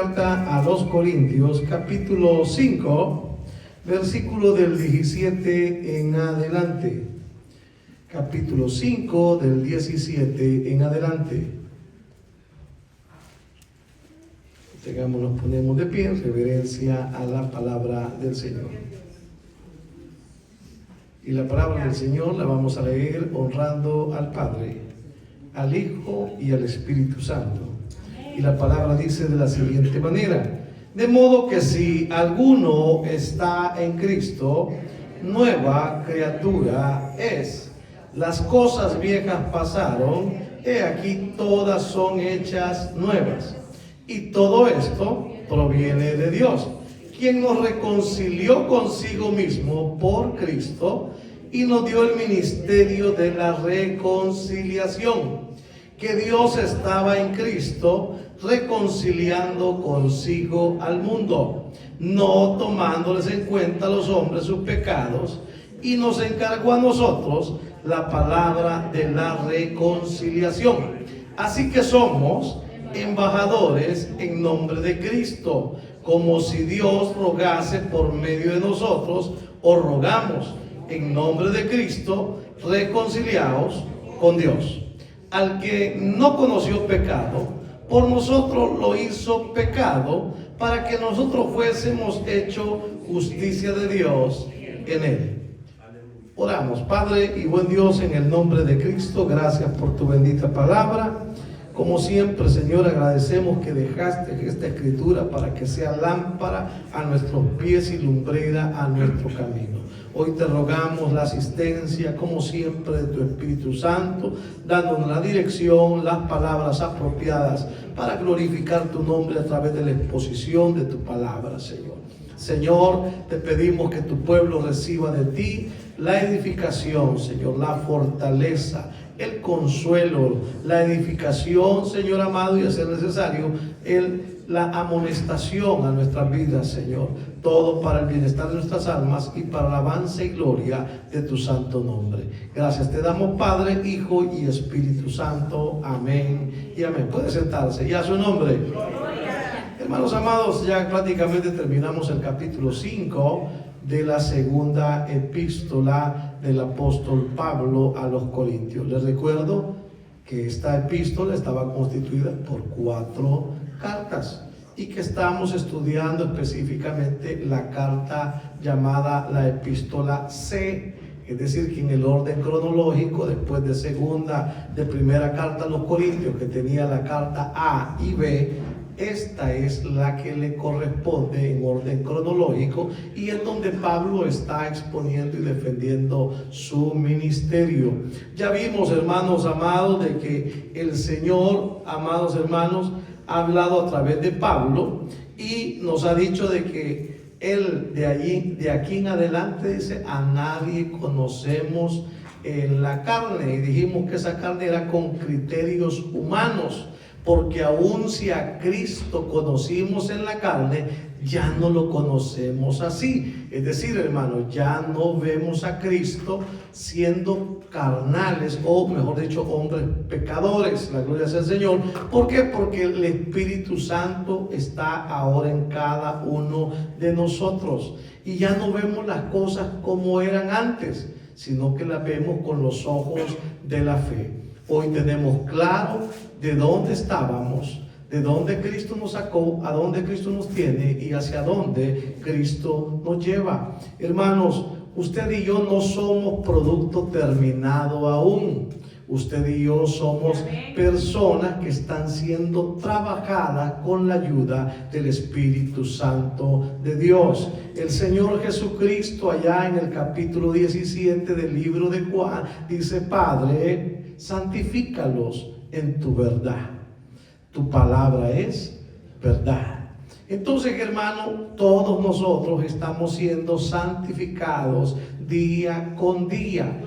Carta a los Corintios, capítulo 5, versículo del 17 en adelante. Capítulo 5, del 17 en adelante. Nos ponemos de pie en reverencia a la palabra del Señor. Y la palabra del Señor la vamos a leer honrando al Padre, al Hijo y al Espíritu Santo. Y la palabra dice de la siguiente manera: de modo que si alguno está en Cristo, nueva criatura es. Las cosas viejas pasaron, he aquí todas son hechas nuevas. Y todo esto proviene de Dios, quien nos reconcilió consigo mismo por Cristo y nos dio el ministerio de la reconciliación. Que Dios estaba en Cristo reconciliando consigo al mundo, no tomándoles en cuenta a los hombres sus pecados, y nos encargó a nosotros la palabra de la reconciliación. Así que somos embajadores en nombre de Cristo, como si Dios rogase por medio de nosotros. Os rogamos en nombre de Cristo, reconciliaos con Dios. Al que no conoció pecado, por nosotros lo hizo pecado, para que nosotros fuésemos hecho justicia de Dios en él. Oramos. Padre y buen Dios, en el nombre de Cristo, gracias por tu bendita palabra. Como siempre, Señor, agradecemos que dejaste esta escritura para que sea lámpara a nuestros pies y lumbrera a nuestro camino. Hoy te rogamos la asistencia, como siempre, de tu Espíritu Santo, dándonos la dirección, las palabras apropiadas para glorificar tu nombre a través de la exposición de tu palabra, Señor. Señor, te pedimos que tu pueblo reciba de ti la edificación, Señor, la fortaleza, el consuelo, la edificación, Señor amado, y a ser necesario, la amonestación a nuestras vidas, Señor. Todo para el bienestar de nuestras almas y para la alabanza y gloria de tu santo nombre. Gracias te damos, Padre, Hijo y Espíritu Santo. Amén y amén. Puede sentarse. Ya su nombre. Hermanos amados, ya prácticamente terminamos el capítulo 5 de la segunda epístola del apóstol Pablo a los Corintios. Les recuerdo que esta epístola estaba constituida por 4 cartas y que estamos estudiando específicamente la carta llamada la epístola C, es decir, que en el orden cronológico, después de primera carta a los Corintios, que tenía la carta A y B, esta es la que le corresponde en orden cronológico y es donde Pablo está exponiendo y defendiendo su ministerio. Ya vimos, hermanos amados, de que el Señor, amados hermanos, ha hablado a través de Pablo y nos ha dicho de que él de aquí en adelante dice: a nadie conocemos en la carne. Y dijimos que esa carne era con criterios humanos, porque aun si a Cristo conocimos en la carne, ya no lo conocemos así. Es decir, hermanos, ya no vemos a Cristo siendo carnales, o mejor dicho, hombres pecadores. La gloria sea al Señor. ¿Por qué? Porque el Espíritu Santo está ahora en cada uno de nosotros. Y ya no vemos las cosas como eran antes, sino que las vemos con los ojos de la fe. Hoy tenemos claro de dónde estábamos, de dónde Cristo nos sacó, a dónde Cristo nos tiene y hacia dónde Cristo nos lleva. Hermanos, usted y yo no somos producto terminado aún. Usted y yo somos personas que están siendo trabajadas con la ayuda del Espíritu Santo de Dios. El Señor Jesucristo, allá en el capítulo 17 del libro de Juan, dice: Padre, santifícalos en tu verdad. Tu palabra es verdad. Entonces, hermano, todos nosotros estamos siendo santificados día con día.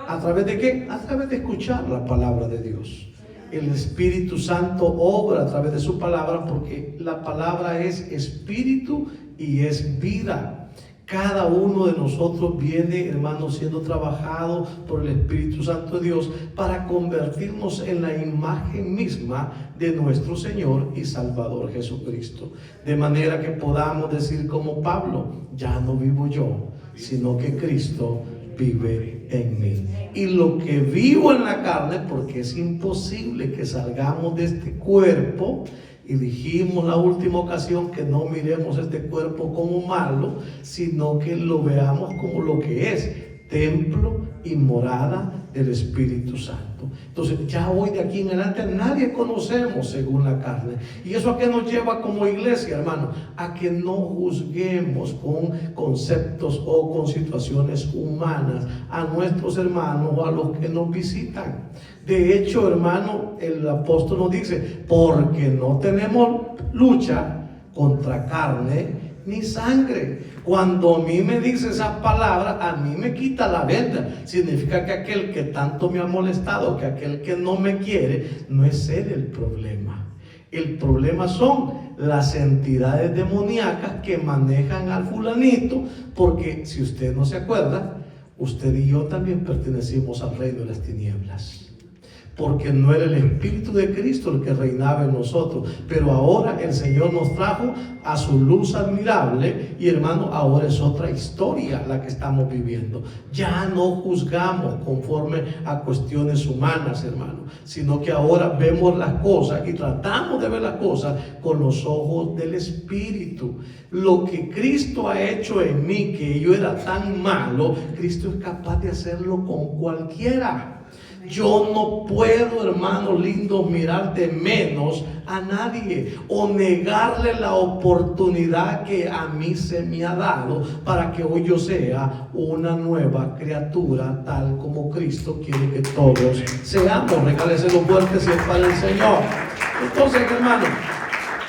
¿A través de qué? A través de escuchar la palabra de Dios. El Espíritu Santo obra a través de su palabra, porque la palabra es espíritu y es vida. Cada uno de nosotros viene, hermanos, siendo trabajado por el Espíritu Santo de Dios para convertirnos en la imagen misma de nuestro Señor y Salvador Jesucristo. De manera que podamos decir como Pablo, ya no vivo yo, sino que Cristo vive en mí. Y lo que vivo en la carne, porque es imposible que salgamos de este cuerpo. Y dijimos la última ocasión que no miremos este cuerpo como malo, sino que lo veamos como lo que es, templo y morada del Espíritu Santo. Entonces ya hoy de aquí en adelante a nadie conocemos según la carne. ¿Y eso a qué nos lleva como iglesia, hermano? A que no juzguemos con conceptos o con situaciones humanas a nuestros hermanos o a los que nos visitan. De hecho, hermano, el apóstol nos dice, porque no tenemos lucha contra carne ni sangre. Cuando a mí me dice esa palabra, a mí me quita la venda. Significa que aquel que tanto me ha molestado, que aquel que no me quiere, no es él el problema. El problema son las entidades demoníacas que manejan al fulanito, porque si usted no se acuerda, usted y yo también pertenecimos al reino de las tinieblas. Porque no era el Espíritu de Cristo el que reinaba en nosotros, pero ahora el Señor nos trajo a su luz admirable y, hermano, ahora es otra historia la que estamos viviendo. Ya no juzgamos conforme a cuestiones humanas, hermano, sino que ahora vemos las cosas y tratamos de ver las cosas con los ojos del Espíritu. Lo que Cristo ha hecho en mí, que yo era tan malo, Cristo es capaz de hacerlo con cualquiera. Yo no puedo, hermanos lindos, mirar de menos a nadie o negarle la oportunidad que a mí se me ha dado para que hoy yo sea una nueva criatura, tal como Cristo quiere que todos seamos. Regáleselo fuerte si es para el Señor. Entonces, hermano,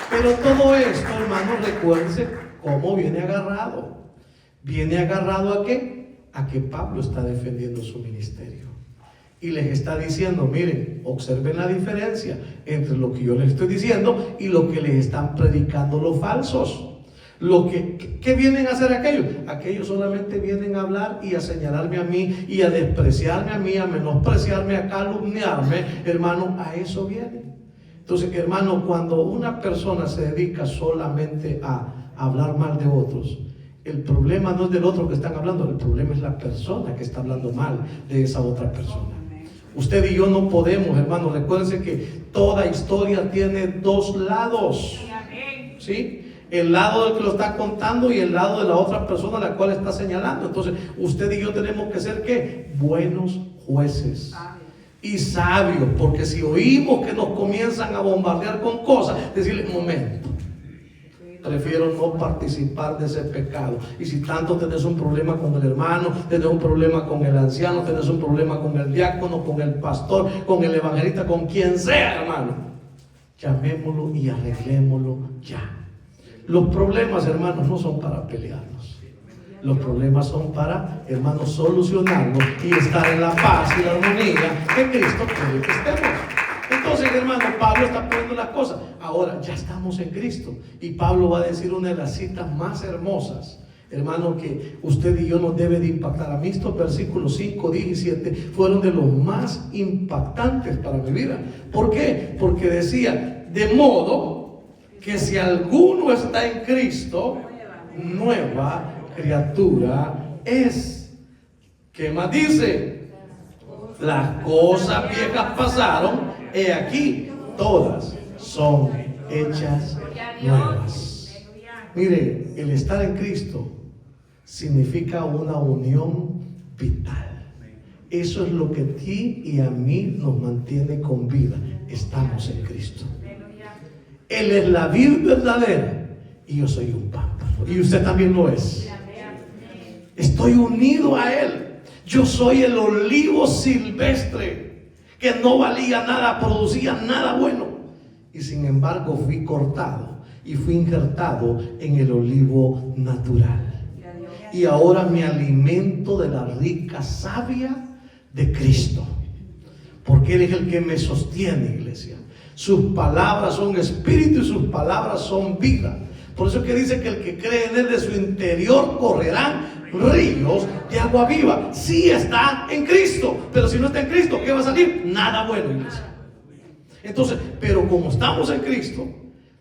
pero todo esto, hermano, recuérdense cómo viene agarrado. ¿Viene agarrado a qué? A que Pablo está defendiendo su ministerio. Y les está diciendo, miren, observen la diferencia entre lo que yo les estoy diciendo y lo que les están predicando los falsos. ¿Qué vienen a hacer aquellos? Aquellos solamente vienen a hablar y a señalarme a mí y a despreciarme a mí, a menospreciarme, a calumniarme. Hermano, a eso vienen. Entonces, hermano, cuando una persona se dedica solamente a hablar mal de otros, el problema no es del otro que están hablando, el problema es la persona que está hablando mal de esa otra persona. Usted y yo no podemos, hermano, recuérdense que toda historia tiene dos lados, ¿sí? El lado del que lo está contando y el lado de la otra persona a la cual está señalando. Entonces, usted y yo tenemos que ser, ¿qué? Buenos jueces y sabios, porque si oímos que nos comienzan a bombardear con cosas, decirle, momento, prefiero no participar de ese pecado. Y si tanto tenés un problema con el hermano, tenés un problema con el anciano, tenés un problema con el diácono, con el pastor, con el evangelista, con quien sea, hermano, llamémoslo y arreglémoslo ya. Los problemas, hermanos, no son para pelearnos. Los problemas son para, hermanos, solucionarlos y estar en la paz y la armonía que Cristo quiere que estemos. Entonces, hermano, Pablo está poniendo las cosas. Ahora ya estamos en Cristo. Y Pablo va a decir una de las citas más hermosas, hermano, que usted y yo nos debe de impactar. A mí estos versículos 5, 10 y 7 fueron de los más impactantes para mi vida. ¿Por qué? Porque decía, de modo que si alguno está en Cristo, nueva criatura es. ¿Qué más dice? Las cosas viejas pasaron, he aquí, todas son hechas nuevas. Mire, el estar en Cristo significa una unión vital. Eso es lo que a ti y a mí nos mantiene con vida. Estamos en Cristo. Él es la vid verdadera y yo soy un pámpano. Y usted también lo es. Estoy unido a Él. Yo soy el olivo silvestre que no valía nada, producía nada bueno. Y sin embargo fui cortado y fui injertado en el olivo natural. Y ahora me alimento de la rica savia de Cristo. Porque Él es el que me sostiene, iglesia. Sus palabras son espíritu y sus palabras son vida. Por eso es que dice que el que cree en él, de su interior correrán ríos de agua viva. Sí está en Cristo, pero si no está en Cristo, ¿qué va a salir? Nada bueno, iglesia. Entonces, pero como estamos en Cristo,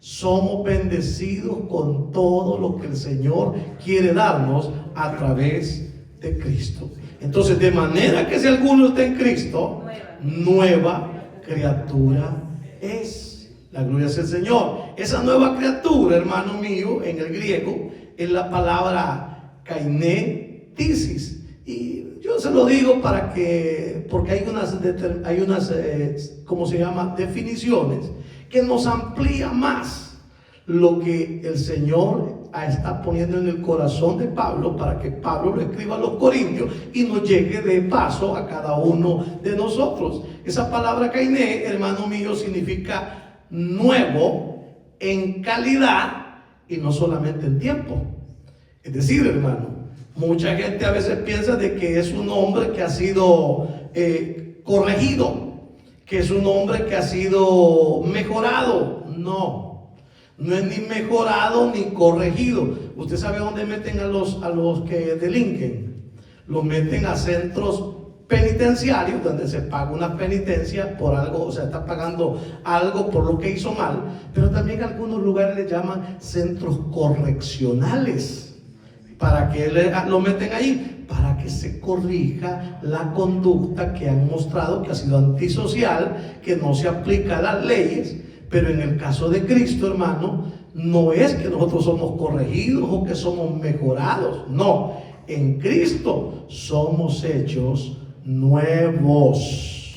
somos bendecidos con todo lo que el Señor quiere darnos a través de Cristo. Entonces, de manera que si alguno está en Cristo, nueva criatura es. La gloria es el Señor. Esa nueva criatura, hermano mío, en el griego, es la palabra kainetis. Y yo se lo digo porque hay unas ¿cómo se llama? Definiciones que nos amplía más lo que el Señor está poniendo en el corazón de Pablo, para que Pablo lo escriba a los corintios y nos llegue de paso a cada uno de nosotros. Esa palabra kainé, hermano mío, significa nuevo en calidad y no solamente en tiempo. Es decir, hermano, mucha gente a veces piensa de que es un hombre que ha sido corregido, que es un hombre que ha sido mejorado. No es ni mejorado ni corregido. Usted sabe dónde meten a los que delinquen. Los meten a centros penitenciarios, donde se paga una penitencia por algo, o sea, está pagando algo por lo que hizo mal. Pero también algunos lugares le llaman centros correccionales, para que lo meten ahí, para que se corrija la conducta que han mostrado que ha sido antisocial, que no se aplica a las leyes. Pero en el caso de Cristo, hermano, no es que nosotros somos corregidos o que somos mejorados. No, en Cristo somos hechos nuevos.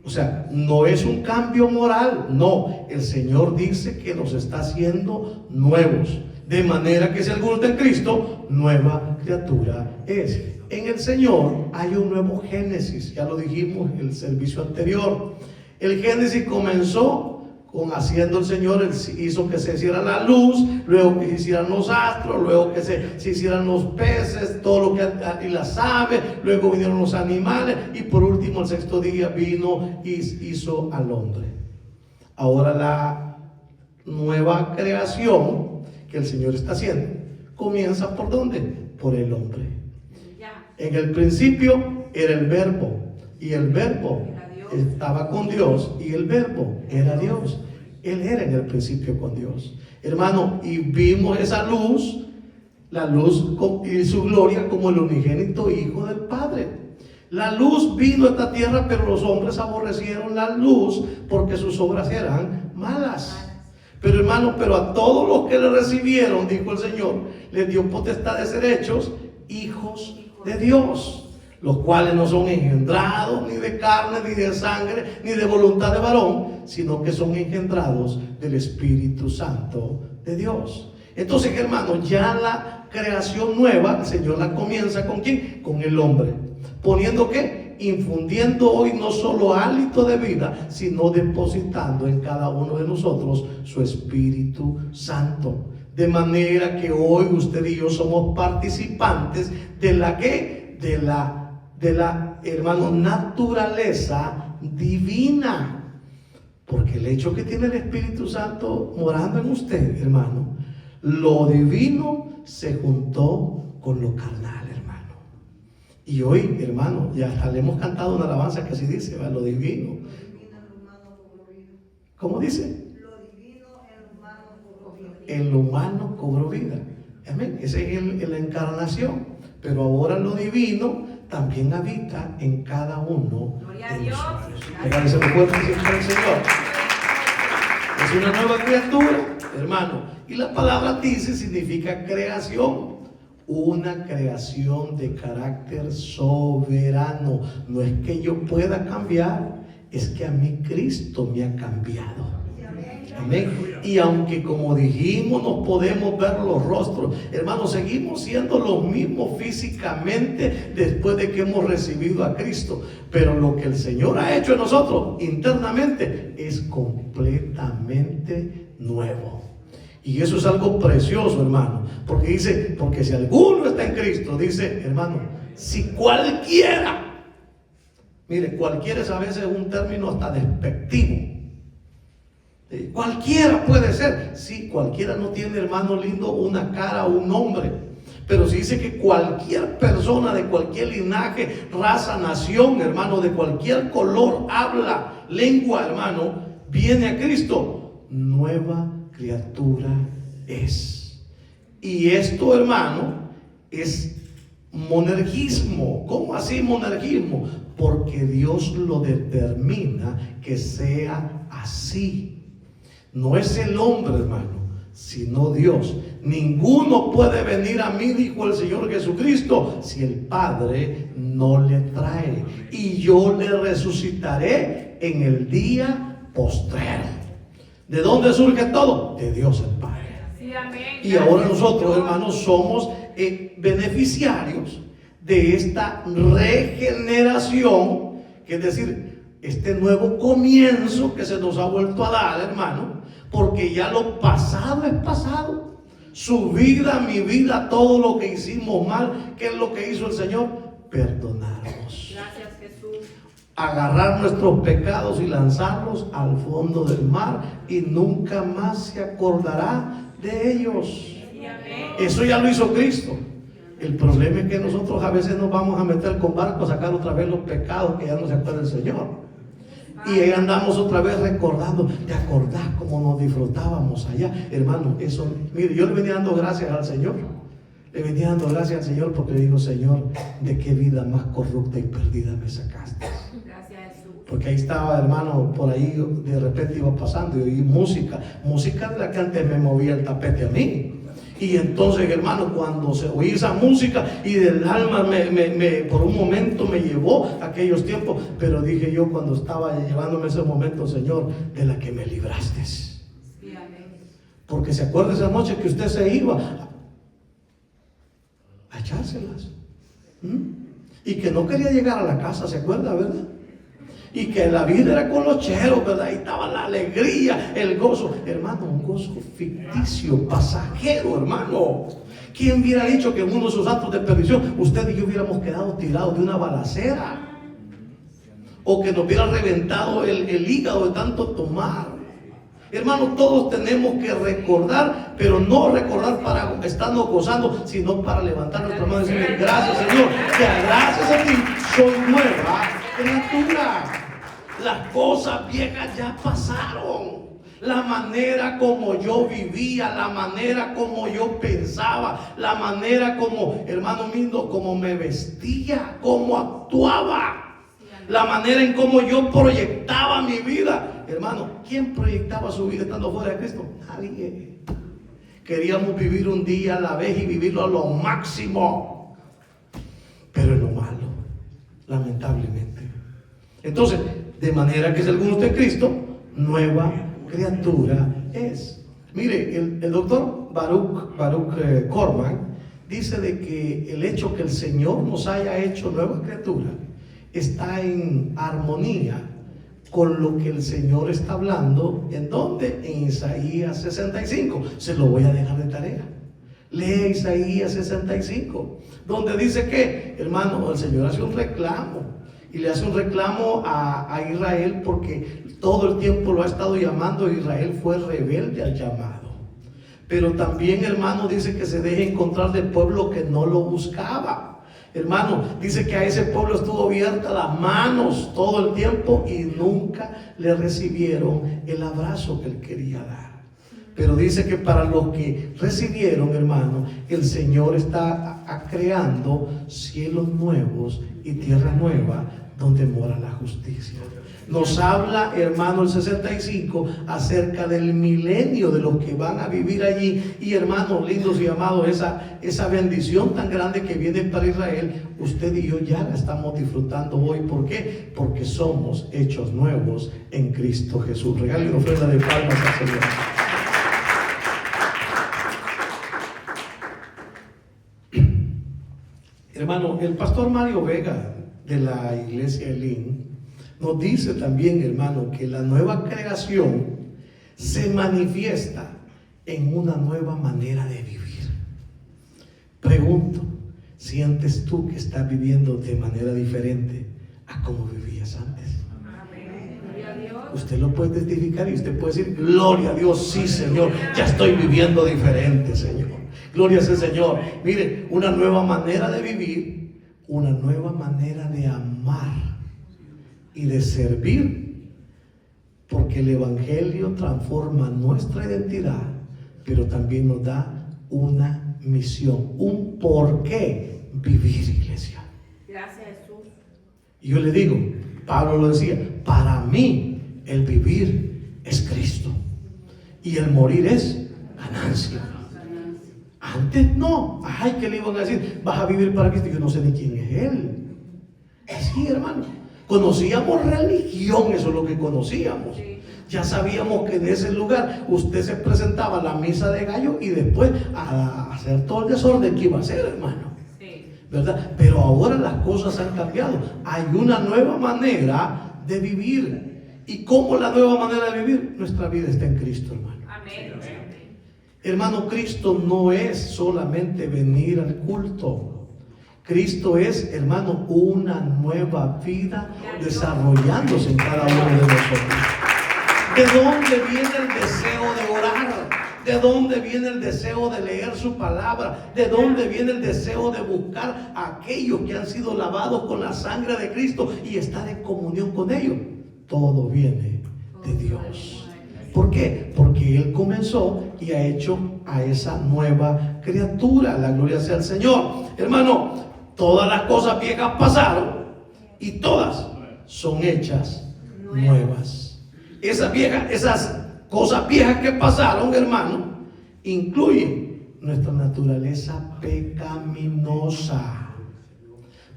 O sea, no es un cambio moral. No, el Señor dice que nos está haciendo nuevos. De manera que si alguno está en Cristo, nueva criatura es. En el Señor hay un nuevo Génesis. Ya lo dijimos en el servicio anterior. El Génesis comenzó con haciendo el Señor, hizo que se hiciera la luz, luego que se hicieran los astros, luego que se hicieran los peces, todo lo que y las aves, luego vinieron los animales, y por último el sexto día vino y hizo al hombre. Ahora la nueva creación que el Señor está haciendo comienza ¿por dónde? Por el hombre. En el principio era el Verbo, y el Verbo estaba con Dios, y el Verbo era Dios. Él era en el principio con Dios, hermano, y vimos esa luz, la luz y su gloria como el unigénito Hijo del Padre. La luz vino a esta tierra, pero los hombres aborrecieron la luz porque sus obras eran malas. Pero hermano, pero a todos los que le recibieron, dijo el Señor, les dio potestad de ser hechos hijos de Dios, los cuales no son engendrados ni de carne, ni de sangre, ni de voluntad de varón, sino que son engendrados del Espíritu Santo de Dios. Entonces, hermano, ya la creación nueva, el Señor la comienza ¿con quién? Con el hombre. Poniendo ¿qué? Infundiendo hoy no solo hálito de vida, sino depositando en cada uno de nosotros su Espíritu Santo. De manera que hoy usted y yo somos participantes de la ¿qué? De la hermano, naturaleza divina. Porque el hecho que tiene el Espíritu Santo morando en usted, hermano, lo divino se juntó con lo carnal, hermano. Y hoy, hermano, ya hasta le hemos cantado una alabanza que así dice, ¿va? Lo divino. ¿Cómo dice? Lo divino en lo humano cobró vida. En lo humano cobró vida. Amén. Esa es la encarnación. Pero ahora lo divino también habita en cada uno de nosotros. Regálese los cuerpos siempre al Señor. Es una nueva criatura, hermano. Y la palabra dice significa creación. Una creación de carácter soberano. No es que yo pueda cambiar, es que a mí Cristo me ha cambiado. Amén. Y aunque, como dijimos, no podemos ver los rostros, hermanos, seguimos siendo los mismos físicamente después de que hemos recibido a Cristo. Pero lo que el Señor ha hecho en nosotros internamente es completamente nuevo. Y eso es algo precioso, hermano. Porque dice, porque si alguno está en Cristo, dice, hermano, si cualquiera. Mire, cualquiera es a veces un término hasta despectivo. Cualquiera puede ser. Sí, cualquiera no tiene, hermano lindo, una cara o un nombre. Pero se dice que cualquier persona de cualquier linaje, raza, nación, hermano, de cualquier color, habla, lengua, hermano, viene a Cristo, nueva criatura es. Y esto, hermano, es monergismo. ¿Cómo así monergismo? Porque Dios lo determina que sea así. No es el hombre, hermano, sino Dios. Ninguno puede venir a mí, dijo el Señor Jesucristo, si el Padre no le trae. Y yo le resucitaré en el día postrero. ¿De dónde surge todo? De Dios el Padre. Sí, amén. Y ahora nosotros, hermanos, somos beneficiarios de esta regeneración, que es decir, este nuevo comienzo que se nos ha vuelto a dar, hermano, porque ya lo pasado es pasado. Su vida, mi vida, todo lo que hicimos mal, ¿qué es lo que hizo el Señor? Perdonarnos. Gracias, Jesús. Agarrar nuestros pecados y lanzarlos al fondo del mar, y nunca más se acordará de ellos. Eso ya lo hizo Cristo. El problema es que nosotros a veces nos vamos a meter con barco a sacar otra vez los pecados que ya no se acuerda el Señor. Y ahí andamos otra vez recordando. ¿Te acordás cómo nos disfrutábamos allá? Hermano, eso, mire, yo le venía dando gracias al Señor. Le venía dando gracias al Señor porque le digo, Señor, ¿de qué vida más corrupta y perdida me sacaste? Gracias, Jesús. Porque ahí estaba, hermano, por ahí de repente iba pasando y oí música de la que antes me movía el tapete a mí. Y entonces, hermano, cuando se oí esa música y del alma por un momento me llevó a aquellos tiempos. Pero dije yo, cuando estaba llevándome ese momento, Señor, de la que me libraste. Porque se acuerda esa noche que usted se iba a echárselas. Y que no quería llegar a la casa, ¿se acuerda, verdad? Y que la vida era con los cheros, ¿verdad? Ahí estaba la alegría, el gozo. Hermano, un gozo ficticio, pasajero, hermano. ¿Quién hubiera dicho que en uno de sus actos de perdición usted y yo hubiéramos quedado tirados de una balacera? O que nos hubiera reventado el hígado de tanto tomar. Hermano, todos tenemos que recordar, pero no recordar para estarnos gozando, sino para levantar nuestra mano y decirle, gracias, Señor, que gracias a ti soy nueva criatura. Las cosas viejas ya pasaron. La manera como yo vivía, la manera como yo pensaba, la manera como, hermano mío, como me vestía, como actuaba, la manera en cómo yo proyectaba mi vida. Hermano, ¿quién proyectaba su vida estando fuera de Cristo? Nadie. Queríamos vivir un día a la vez y vivirlo a lo máximo, pero es lo malo, lamentablemente. Entonces, de manera que si alguno está en Cristo, nueva criatura es. Mire, el doctor Baruch Corman dice de que el hecho que el Señor nos haya hecho nueva criatura está en armonía con lo que el Señor está hablando. ¿En dónde? En Isaías 65. Se lo voy a dejar de tarea. Lee Isaías 65, donde dice que, hermano, el Señor hace un reclamo. Y le hace un reclamo a Israel porque todo el tiempo lo ha estado llamando. Israel fue rebelde al llamado. Pero también, hermano, dice que se deje encontrar del pueblo que no lo buscaba. Hermano, dice que a ese pueblo estuvo abierta las manos todo el tiempo y nunca le recibieron el abrazo que él quería dar. Pero dice que para los que recibieron, hermano, el Señor está creando cielos nuevos y tierra nueva donde mora la justicia. Nos habla, hermano, el 65 acerca del milenio, de los que van a vivir allí. Y, hermanos lindos y amados, esa bendición tan grande que viene para Israel, usted y yo ya la estamos disfrutando hoy. ¿Por qué? Porque somos hechos nuevos en Cristo Jesús. Regale una ofrenda de palmas al Señor. Hermano, el pastor Mario Vega de la iglesia Elín nos dice también, hermano, que la nueva creación se manifiesta en una nueva manera de vivir. Pregunto, ¿sientes tú que estás viviendo de manera diferente a como vivías antes? Amén. Gloria a Dios. usted lo puede testificar y usted puede decir: gloria a Dios, sí, Señor, ya estoy viviendo diferente, Señor. Gloria sea al Señor. Mire, una nueva manera de vivir, una nueva manera de amar y de servir, porque el Evangelio transforma nuestra identidad, pero también nos da una misión, un por qué vivir, iglesia. Gracias, Jesús. Y yo le digo, Pablo lo decía: para mí el vivir es Cristo y el morir es ganancia. Antes no. Ay, ¿qué le iban a decir? Vas a vivir para Cristo. Yo no sé ni quién es Él. Así, hermano. Conocíamos religión, eso es lo que conocíamos. Ya sabíamos que en ese lugar usted se presentaba a la misa de gallo y después a hacer todo el desorden que iba a hacer, hermano. ¿Verdad? Pero ahora las cosas han cambiado. Hay una nueva manera de vivir. ¿Y cómo la nueva manera de vivir? Nuestra vida está en Cristo, hermano. Amén. Hermano, Cristo no es solamente venir al culto. Cristo es, hermano, una nueva vida desarrollándose en cada uno de nosotros. ¿De dónde viene el deseo de orar? ¿De dónde viene el deseo de leer su palabra? ¿De dónde viene el deseo de buscar a aquellos que han sido lavados con la sangre de Cristo y estar en comunión con ellos? Todo viene de Dios. ¿Por qué? Porque Él comenzó y ha hecho a esa nueva criatura. La gloria sea al Señor. Hermano, todas las cosas viejas pasaron y todas son hechas nuevas. Esas cosas viejas que pasaron, hermano, incluyen nuestra naturaleza pecaminosa.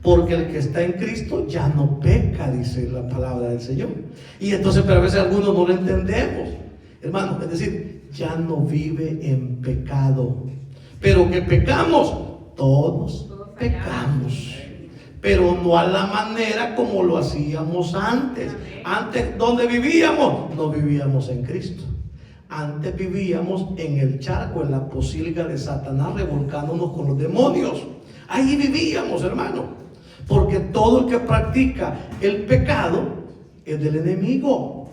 Porque el que está en Cristo ya no peca, dice la palabra del Señor. Y entonces, pero a veces algunos no lo entendemos, hermano. Es decir, ya no vive en pecado. Pero que pecamos, todos pecamos. Pero no a la manera como lo hacíamos antes. Antes, ¿dónde vivíamos? No vivíamos en Cristo. Antes vivíamos en el charco, en la pocilga de Satanás, revolcándonos con los demonios. Ahí vivíamos, hermano. Porque todo el que practica el pecado es del enemigo.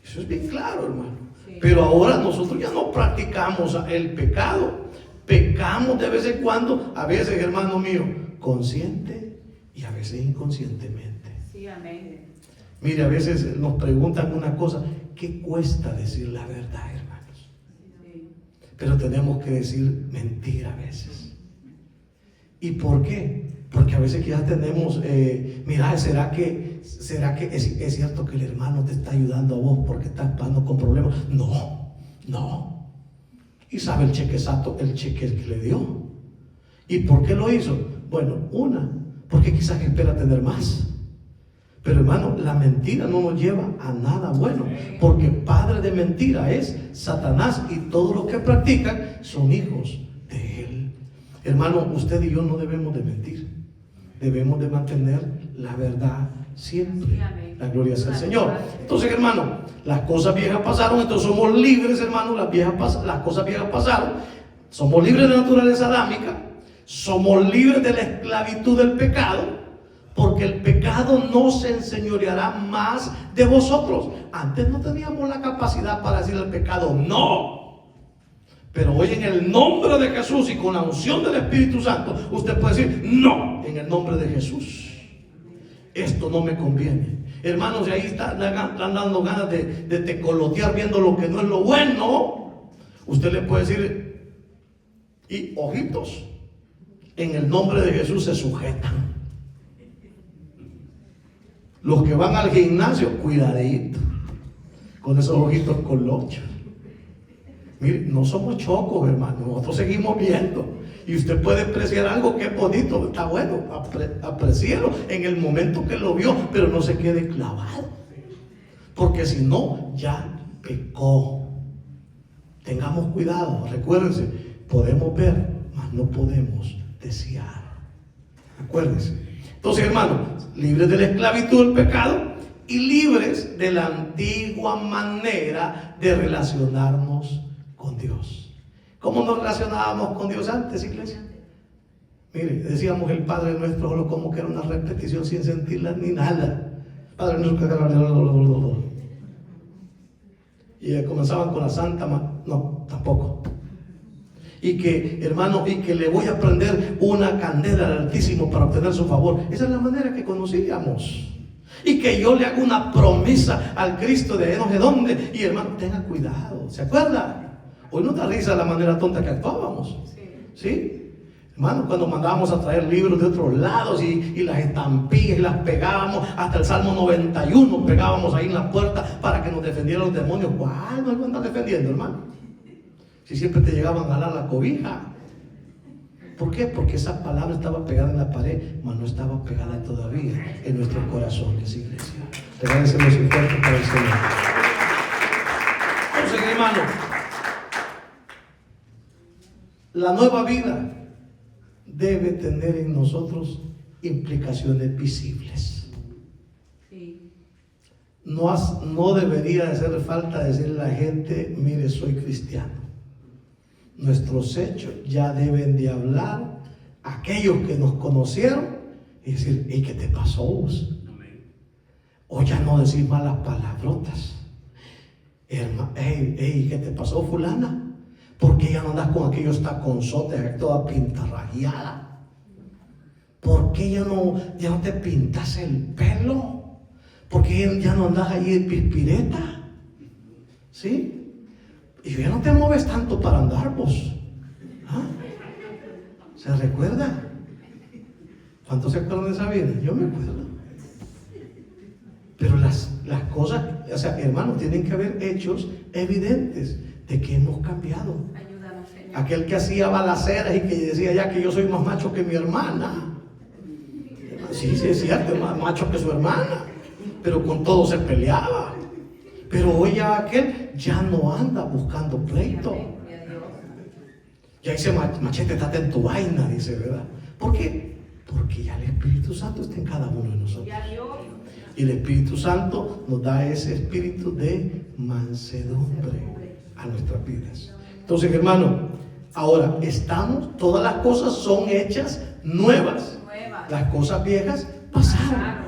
Eso es bien claro, hermano. Pero ahora nosotros ya no practicamos el pecado. Pecamos de vez en cuando, a veces, hermano mío, consciente y a veces inconscientemente. Sí, amén. Mire, a veces nos preguntan una cosa: ¿qué cuesta decir la verdad, hermanos? Sí. Pero tenemos que decir mentira a veces. ¿Y por qué? Porque a veces quizás tenemos, mira, ¿será que es cierto que el hermano te está ayudando a vos porque estás pasando con problemas? No. Y sabe el cheque exacto, el cheque que le dio. ¿Y por qué lo hizo? Bueno, porque quizás espera tener más. Pero hermano, la mentira no nos lleva a nada bueno, porque padre de mentira es Satanás y todos los que practican son hijos de él. Hermano, usted y yo no debemos de mentir, debemos de mantener la verdad siempre. La gloria sea al Señor. Entonces, hermano, las cosas viejas pasaron, entonces somos libres, hermano. Las cosas viejas pasaron, somos libres de la naturaleza adámica, somos libres de la esclavitud del pecado. Porque el pecado no se enseñoreará más de vosotros. Antes no teníamos la capacidad para decir al pecado no. Pero hoy, en el nombre de Jesús y con la unción del Espíritu Santo, usted puede decir no en el nombre de Jesús. Esto no me conviene. Hermanos, y ahí están dando ganas de tecolotear viendo lo que no es lo bueno. Usted le puede decir, y ojitos, en el nombre de Jesús se sujetan. Los que van al gimnasio, cuidadito con esos ojitos colochos. Mire, no somos chocos, hermano. Nosotros seguimos viendo. Y usted puede apreciar algo que es bonito, está bueno, aprécielo en el momento que lo vio, pero no se quede clavado. Porque si no, ya pecó. Tengamos cuidado. Recuérdense, podemos ver, mas no podemos desear. Acuérdense. Entonces, hermano, libres de la esclavitud del pecado y libres de la antigua manera de relacionarnos con Dios. ¿Cómo nos relacionábamos con Dios antes, iglesia? Mire, decíamos el Padre Nuestro solo como que era una repetición sin sentirla ni nada. Padre Nuestro, Y comenzaban con la no, tampoco. Y que, hermano, y que le voy a prender una candela al Altísimo para obtener su favor. Esa es la manera que conocíamos. Y que yo le hago una promesa al Cristo de no sé dónde. Y hermano, tenga cuidado, ¿se acuerda? Hoy nos da risa la manera tonta que actuábamos. ¿Sí? Hermano, cuando mandábamos a traer libros de otros lados y las estampillas y las pegábamos, hasta el Salmo 91 pegábamos ahí en la puerta para que nos defendieran los demonios. ¿Cuál nos iban a estar defendiendo, hermano? Si siempre te llegaban a jalar la cobija. ¿Por qué? Porque esa palabra estaba pegada en la pared, mas no estaba pegada todavía en nuestros corazones, iglesia. Te agradecemos un fuerte para el Señor. Entonces, hermano, la nueva vida debe tener en nosotros implicaciones visibles. Sí. No debería de hacer falta decirle a la gente, mire, soy cristiano. Nuestros hechos ya deben de hablar a aquellos que nos conocieron y decir, ¿y qué te pasó vos? O ya no decir malas palabrotas. ¿Qué te pasó, fulana? ¿Por qué ya no andas con aquellos taconzotes toda pintarrajeada? ¿Por qué ya no te pintas el pelo? ¿Por qué ya no andas ahí de pispireta? ¿Sí? Y ya no te mueves tanto para andar vos. ¿Ah? ¿Se recuerda? ¿Cuántos se acuerdan de esa vida? Yo me acuerdo. Pero las cosas, o sea, hermanos, tienen que haber hechos evidentes de que hemos cambiado. Ayúdanos, Señor. Aquel que hacía balaceras y que decía ya que yo soy más macho que mi hermana. Sí, es cierto, más macho que su hermana. Pero con todo se peleaba. Pero hoy ya aquel ya no anda buscando pleito. Ya dice, machete, estate en tu vaina, dice, ¿verdad? ¿Por qué? Porque ya el Espíritu Santo está en cada uno de nosotros. Y el Espíritu Santo nos da ese espíritu de mansedumbre a nuestras vidas. Entonces, hermano, ahora todas las cosas son hechas nuevas. Las cosas viejas pasaron.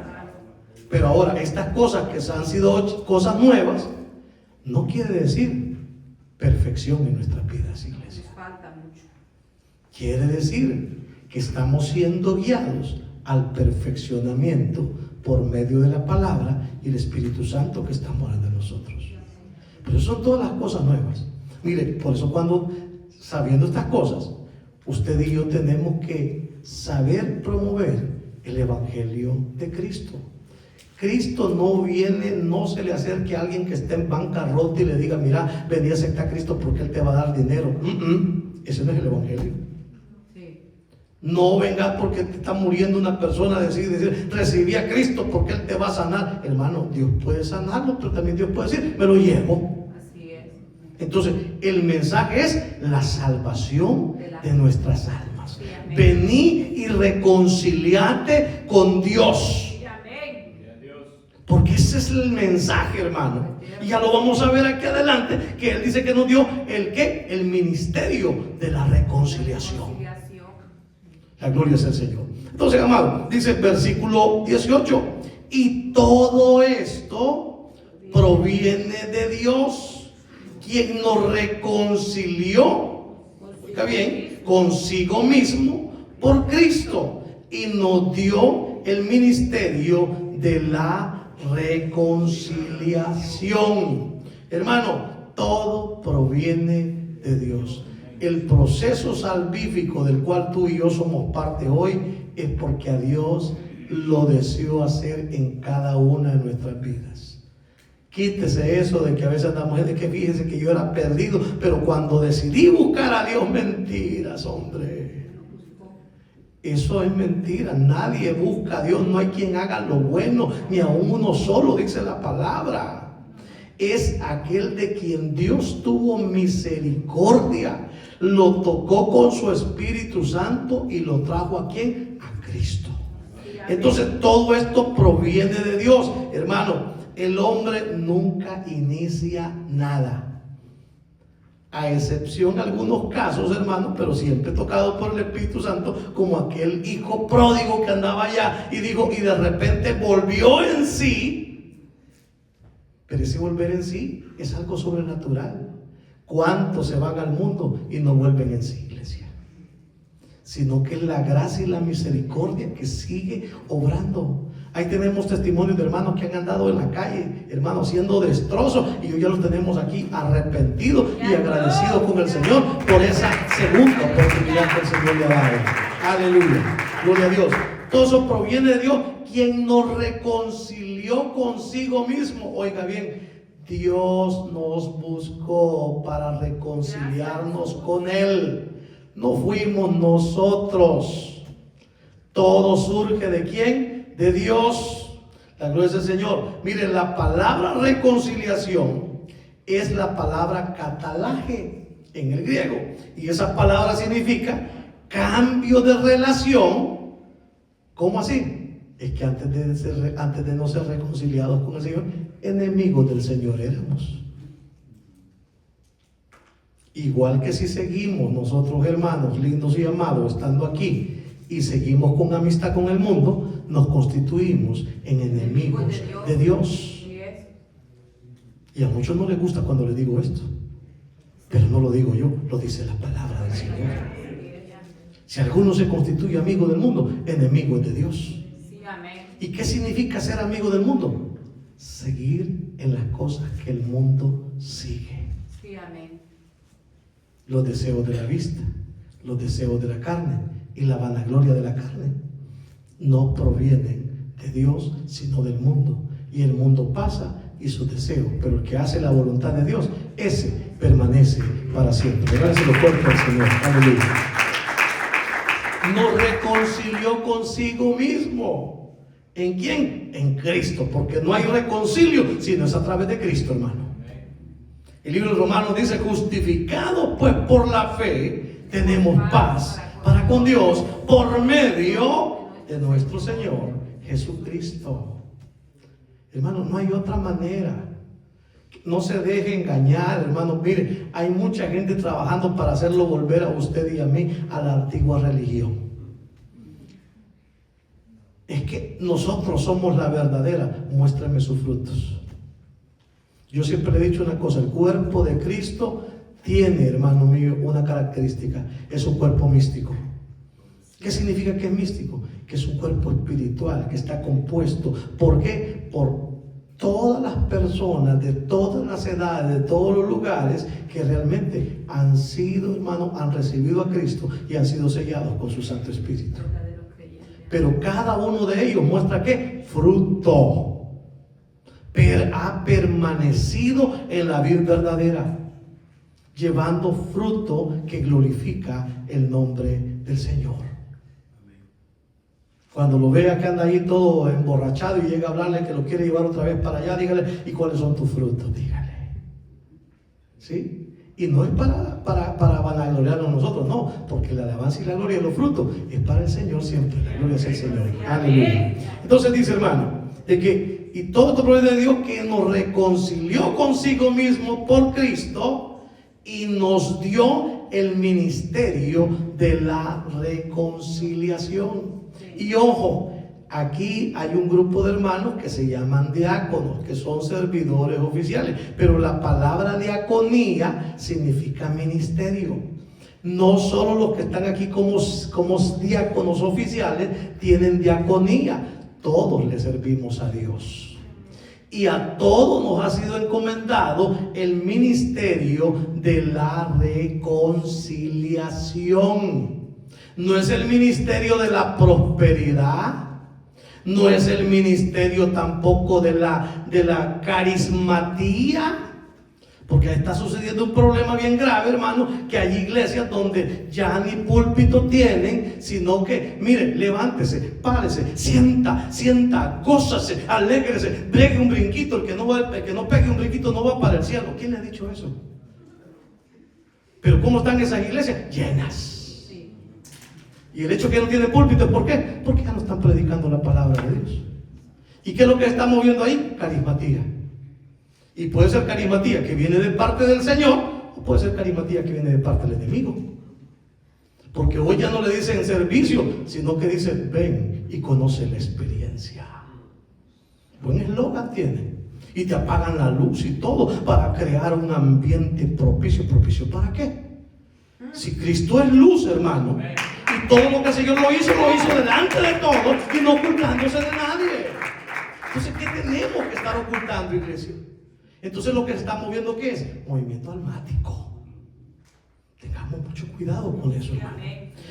Pero ahora, estas cosas que han sido cosas nuevas, no quiere decir perfección en nuestras vidas, iglesia. Falta mucho. Quiere decir que estamos siendo guiados al perfeccionamiento por medio de la palabra y el Espíritu Santo que está morando en nosotros. Pero son todas las cosas nuevas. Mire, por eso sabiendo estas cosas, usted y yo tenemos que saber promover el Evangelio de Cristo. Cristo no se le acerque a alguien que esté en bancarrota y le diga, mira, vení a aceptar a Cristo porque Él te va a dar dinero. Ese no es el Evangelio. Sí. No vengas porque te está muriendo una persona, decir, recibí a Cristo porque Él te va a sanar. Hermano, Dios puede sanarlo, pero también Dios puede decir, me lo llevo. Así es. Entonces, el mensaje es la salvación de nuestras almas. Sí, vení y reconciliate con Dios. Porque ese es el mensaje, hermano. Y ya lo vamos a ver aquí adelante, que Él dice que nos dio el ministerio de la reconciliación. La gloria es el Señor. Entonces, amado, dice el versículo 18, y todo esto proviene de Dios, quien nos reconcilió, oiga bien, consigo mismo por Cristo, y nos dio el ministerio de la reconciliación. Hermano, todo proviene de Dios. El proceso salvífico del cual tú y yo somos parte hoy es porque a Dios lo deseó hacer en cada una de nuestras vidas. Quítese eso de que a veces andamos gente que fíjese que yo era perdido, pero cuando decidí buscar a Dios, mentiras, hombre. Eso es mentira. Nadie busca a Dios. No hay quien haga lo bueno, ni aun uno solo, dice la palabra. Es aquel de quien Dios tuvo misericordia, lo tocó con su Espíritu Santo y lo trajo ¿a quién? A Cristo. Entonces todo esto proviene de Dios. Hermano, el hombre nunca inicia nada, a excepción de algunos casos, hermano, pero siempre tocado por el Espíritu Santo, como aquel hijo pródigo que andaba allá y dijo, y de repente volvió en sí Pero ese volver en sí es algo sobrenatural. ¿Cuántos se van al mundo y no vuelven en sí, iglesia? Sino que es la gracia y la misericordia que sigue obrando. Ahí tenemos testimonios de hermanos que han andado en la calle, hermanos, siendo destrozos, y hoy ya los tenemos aquí arrepentidos y agradecidos con el Señor por esa segunda oportunidad que el Señor le ha dado. Aleluya, gloria a Dios. Todo eso proviene de Dios, quien nos reconcilió consigo mismo. Oiga bien, Dios nos buscó para reconciliarnos con Él. No fuimos nosotros. Todo surge ¿de quién? De Dios. La gloria del Señor. Miren, la palabra reconciliación es la palabra katalaje en el griego, y esa palabra significa cambio de relación. ¿Cómo así? Es que antes de no ser reconciliados con el Señor, enemigos del Señor éramos. Igual que si seguimos nosotros, hermanos lindos y amados, estando aquí y seguimos con amistad con el mundo, nos constituimos en enemigos de Dios. Y a muchos no les gusta cuando les digo esto, pero no lo digo yo, lo dice la palabra del Señor. Si alguno se constituye amigo del mundo, enemigo es de Dios. Sí, amén. ¿Y qué significa ser amigo del mundo? Seguir en las cosas que el mundo sigue. Sí, amén. Los deseos de la vista, los deseos de la carne y la vanagloria de la carne no provienen de Dios, sino del mundo. Y el mundo pasa y sus deseos, pero el que hace la voluntad de Dios, ese permanece para siempre. Gracias lo fuerte al Señor. Aleluya. Nos reconcilió consigo mismo. ¿En quién? En Cristo, porque no hay reconcilio sino es a través de Cristo, hermano. El libro de Romanos dice: justificados pues por la fe, tenemos paz para con Dios por medio de nuestro Señor Jesucristo. Hermano, no hay otra manera. No se deje engañar, hermano. Mire, hay mucha gente trabajando para hacerlo volver a usted y a mí a la antigua religión. Es que nosotros somos la verdadera. Muéstrame sus frutos. Yo siempre le he dicho una cosa: el cuerpo de Cristo tiene, hermano mío, una característica. Es un cuerpo místico. ¿Qué significa que es místico? Que es un cuerpo espiritual, que está compuesto. ¿Por qué? Por todas las personas de todas las edades, de todos los lugares, que realmente han sido, hermano, han recibido a Cristo y han sido sellados con su Santo Espíritu. Pero cada uno de ellos muestra ¿qué? Fruto. Ha permanecido en la vida verdadera, llevando fruto que glorifica el nombre del Señor. Cuando lo vea que anda ahí todo emborrachado y llega a hablarle que lo quiere llevar otra vez para allá, dígale: ¿y cuáles son tus frutos? Dígale. ¿Sí? Y no es para vanagloriarnos nosotros, no, porque la alabanza y la gloria de los frutos es para el Señor siempre. La gloria es el Señor. Aleluya. Entonces dice, hermano, de que y todo esto proviene de Dios, que nos reconcilió consigo mismo por Cristo y nos dio el ministerio de la reconciliación. Y ojo, aquí hay un grupo de hermanos que se llaman diáconos, que son servidores oficiales, pero la palabra diaconía significa ministerio. No solo los que están aquí como diáconos oficiales tienen diaconía, todos le servimos a Dios. Y a todos nos ha sido encomendado el ministerio de la reconciliación. No es el ministerio de la prosperidad, no es el ministerio tampoco de la carismatía, porque está sucediendo un problema bien grave, hermano, que hay iglesias donde ya ni púlpito tienen, sino que, mire, levántese, párese, sienta, gózase, alégrese, pegue un brinquito. El que no pegue un brinquito no va para el cielo. ¿Quién le ha dicho eso? Pero ¿cómo están esas iglesias? Llenas. Y el hecho que no tiene púlpito, ¿por qué? Porque ya no están predicando la palabra de Dios. ¿Y qué es lo que estamos viendo ahí? Carismatía. Y puede ser carismatía que viene de parte del Señor, o puede ser carismatía que viene de parte del enemigo. Porque hoy ya no le dicen servicio, sino que dicen: ven y conoce la experiencia. Buen eslogan tiene. y te apagan la luz y todo para crear un ambiente propicio. ¿Propicio para qué? Si Cristo es luz, hermano, y todo lo que el Señor lo hizo delante de todos y no ocultándose de nadie. Entonces, ¿qué tenemos que estar ocultando, iglesia? Entonces lo que se está moviendo, ¿qué es? Movimiento almático. Tengamos mucho cuidado con eso, hermano.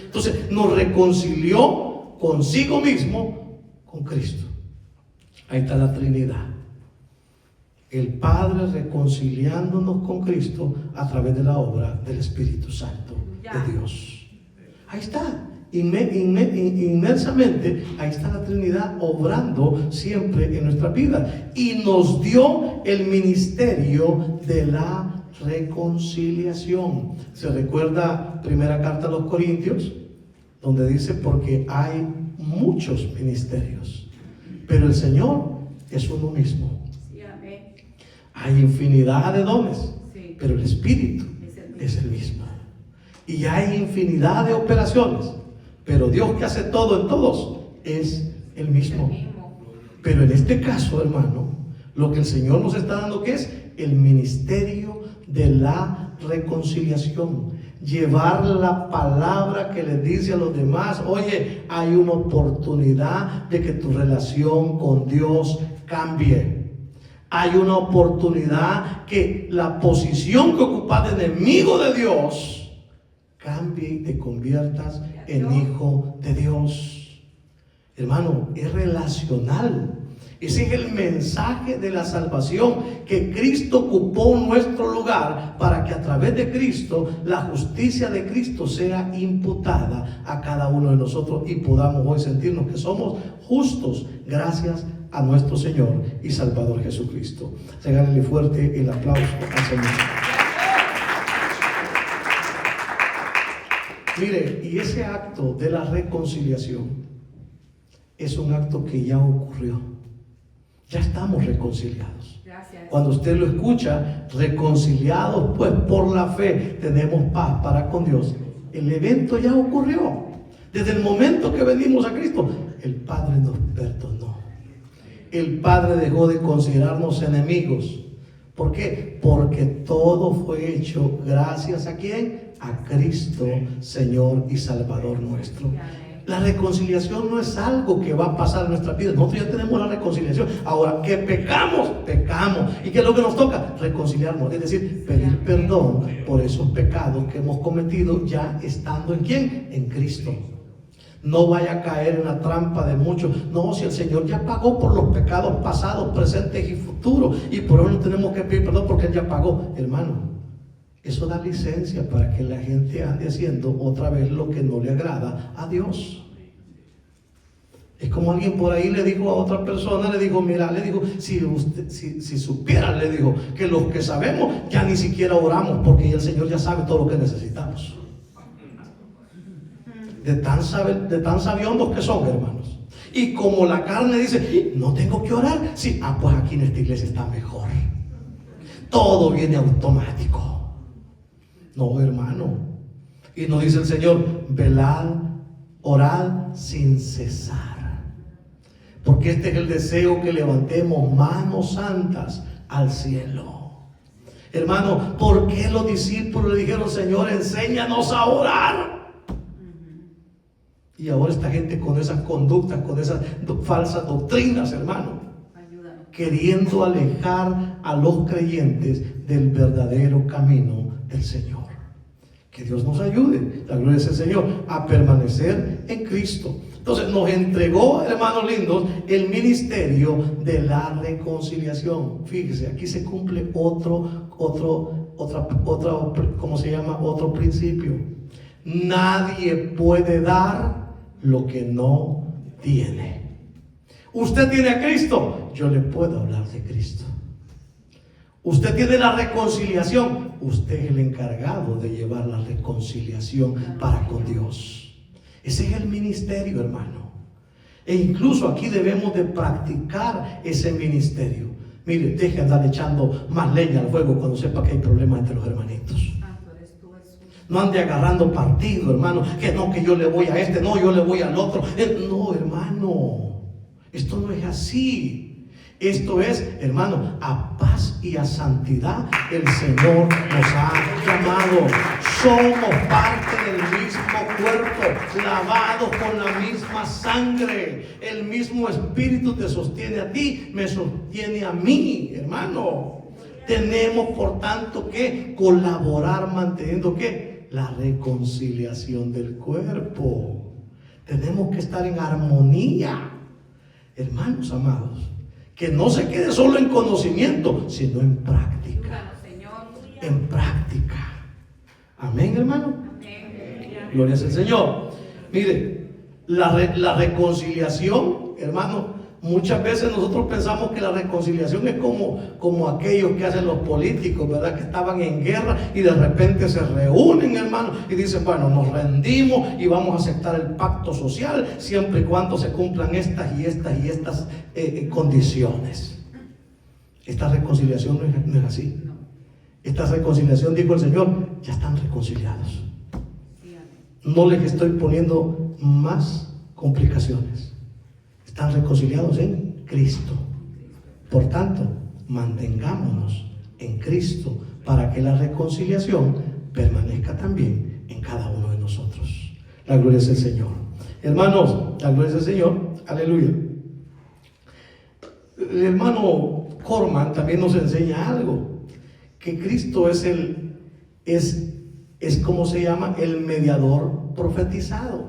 Entonces nos reconcilió consigo mismo con Cristo. Ahí está la Trinidad. El Padre reconciliándonos con Cristo a través de la obra del Espíritu Santo de Dios. Ahí está. Inmensamente, ahí está la Trinidad obrando siempre en nuestra vida. Y nos dio el ministerio de la reconciliación. ¿Se recuerda primera carta a los Corintios? Donde dice, porque hay muchos ministerios, pero el Señor es uno mismo. Sí, amén. Hay infinidad de dones, sí, pero el Espíritu es el mismo. Y hay infinidad de operaciones, pero Dios que hace todo en todos es el mismo. Pero en este caso, hermano, lo que el Señor nos está dando, ¿qué es? El ministerio de la reconciliación. Llevar la palabra que le dice a los demás, oye, hay una oportunidad de que tu relación con Dios cambie. Hay una oportunidad que la posición que ocupas de enemigo de Dios cambie y te conviertas en hijo de Dios. Hermano, es relacional. Ese es el mensaje de la salvación, que Cristo ocupó nuestro lugar para que a través de Cristo la justicia de Cristo sea imputada a cada uno de nosotros y podamos hoy sentirnos que somos justos gracias a nuestro Señor y Salvador Jesucristo. Regálele fuerte el aplauso al Señor. Mire, y ese acto de la reconciliación es un acto que ya ocurrió. Ya estamos reconciliados. Gracias. Cuando usted lo escucha, reconciliados pues por la fe, tenemos paz para con Dios. El evento ya ocurrió. Desde el momento que venimos a Cristo, el Padre nos perdonó. El Padre dejó de considerarnos enemigos. ¿Por qué? Porque todo fue hecho gracias a ¿quién? A Cristo, Señor y Salvador nuestro. La reconciliación no es algo que va a pasar en nuestra vida. Nosotros ya tenemos la reconciliación. Ahora, que pecamos. ¿Y qué es lo que nos toca? Reconciliarnos. Es decir, pedir perdón por esos pecados que hemos cometido ya estando ¿en quién? En Cristo. No vaya a caer en la trampa de muchos. No, si el Señor ya pagó por los pecados pasados, presentes y futuros, y por eso no tenemos que pedir perdón porque Él ya pagó. Hermano, eso da licencia para que la gente ande haciendo otra vez lo que no le agrada a Dios. Es como alguien por ahí le dijo a otra persona, le dijo, mira, le dijo, si supieran, le dijo, que los que sabemos ya ni siquiera oramos porque el Señor ya sabe todo lo que necesitamos. De tan sabiondos que son, hermanos. Y como la carne dice, no tengo que orar, sí, pues aquí en esta iglesia está mejor. Todo viene automático. No, hermano. Y nos dice el Señor, velad, orad sin cesar. Porque este es el deseo, que levantemos manos santas al cielo. Hermano, ¿por qué los discípulos le dijeron, Señor, enséñanos a orar? Y ahora esta gente con esas conductas, con esas falsas doctrinas, hermano, queriendo alejar a los creyentes del verdadero camino del Señor. Que Dios nos ayude, la gloria es el Señor, a permanecer en Cristo. Entonces nos entregó, hermanos lindos, el ministerio de la reconciliación. Fíjese, aquí se cumple otro principio. Nadie puede dar lo que no tiene. Usted tiene a Cristo, yo le puedo hablar de Cristo. Usted tiene la reconciliación, usted es el encargado de llevar la reconciliación para con Dios. Ese es el ministerio, hermano. E incluso aquí debemos de practicar ese ministerio. Mire, deje de andar echando más leña al fuego cuando sepa que hay problemas entre los hermanitos. No ande agarrando partido, hermano. Que no, que yo le voy a este, no, yo le voy al otro. No, hermano, esto no es así. Esto es, hermano, a paz y a santidad el Señor nos ha llamado. Somos parte del mismo cuerpo, lavados con la misma sangre. El mismo Espíritu te sostiene a ti, me sostiene a mí, hermano. Tenemos, por tanto, que colaborar manteniendo ¿qué? La reconciliación del cuerpo. Tenemos que estar en armonía, hermanos amados. Que no se quede solo en conocimiento, sino en práctica. En práctica. Amén, hermano. Gloria al Señor. Mire, la reconciliación, hermano, muchas veces nosotros pensamos que la reconciliación es como aquellos que hacen los políticos, ¿verdad? Que estaban en guerra y de repente se reúnen, hermano, y dicen, bueno, nos rendimos y vamos a aceptar el pacto social siempre y cuando se cumplan estas condiciones. Esta reconciliación no es así. Esta reconciliación, dijo el Señor, ya están reconciliados. No les estoy poniendo más complicaciones. Están reconciliados en Cristo. Por tanto, mantengámonos en Cristo para que la reconciliación permanezca también en cada uno de nosotros. La gloria es el Señor. Hermanos, la gloria es el Señor. Aleluya. El hermano Corman también nos enseña algo, que Cristo es como se llama, el mediador profetizado.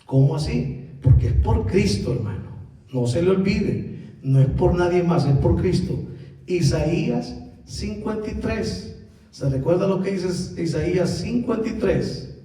¿Cómo así? Porque es por Cristo, hermano. No se le olvide, no es por nadie más, es por Cristo. Isaías 53. ¿Se recuerda lo que dice Isaías 53?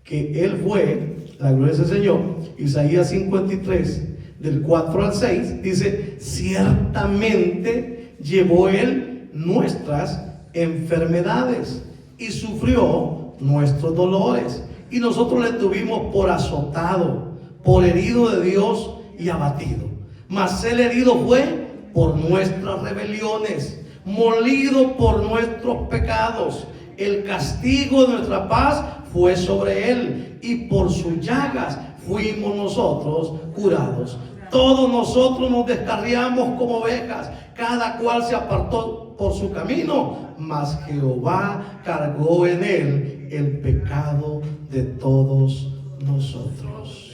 Que Él fue, la gloria del Señor. Isaías 53, del 4 al 6, dice, ciertamente llevó Él nuestras enfermedades y sufrió nuestros dolores. Y nosotros le tuvimos por azotado, por herido de Dios y abatido. Mas Él herido fue por nuestras rebeliones, molido por nuestros pecados. El castigo de nuestra paz fue sobre Él, y por sus llagas fuimos nosotros curados. Todos nosotros nos descarriamos como ovejas, cada cual se apartó por su camino, mas Jehová cargó en Él el pecado de todos nosotros.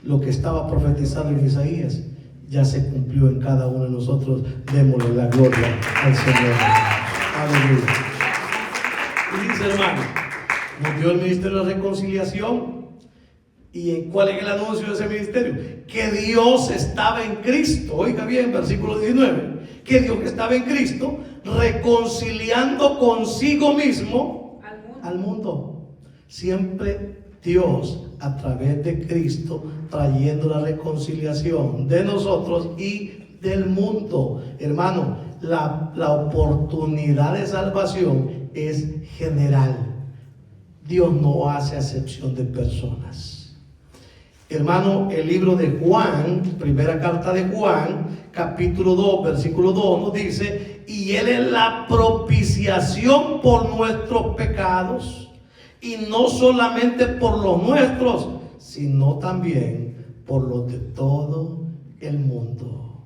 Lo que estaba profetizado en Isaías ya se cumplió en cada uno de nosotros. Démosle la gloria al Señor. Aleluya. Y dice, hermano, nos dio el ministerio de la reconciliación. ¿Y cuál es el anuncio de ese ministerio? Que Dios estaba en Cristo. Oiga bien, versículo 19. Que Dios estaba en Cristo reconciliando consigo mismo al mundo. Siempre Dios, a través de Cristo, trayendo la reconciliación de nosotros y del mundo. Hermano, la oportunidad de salvación es general. Dios no hace acepción de personas. Hermano, el libro de Juan, primera carta de Juan, capítulo 2, versículo 2, nos dice, y Él es la propiciación por nuestros pecados, y no solamente por los nuestros, sino también por los de todo el mundo.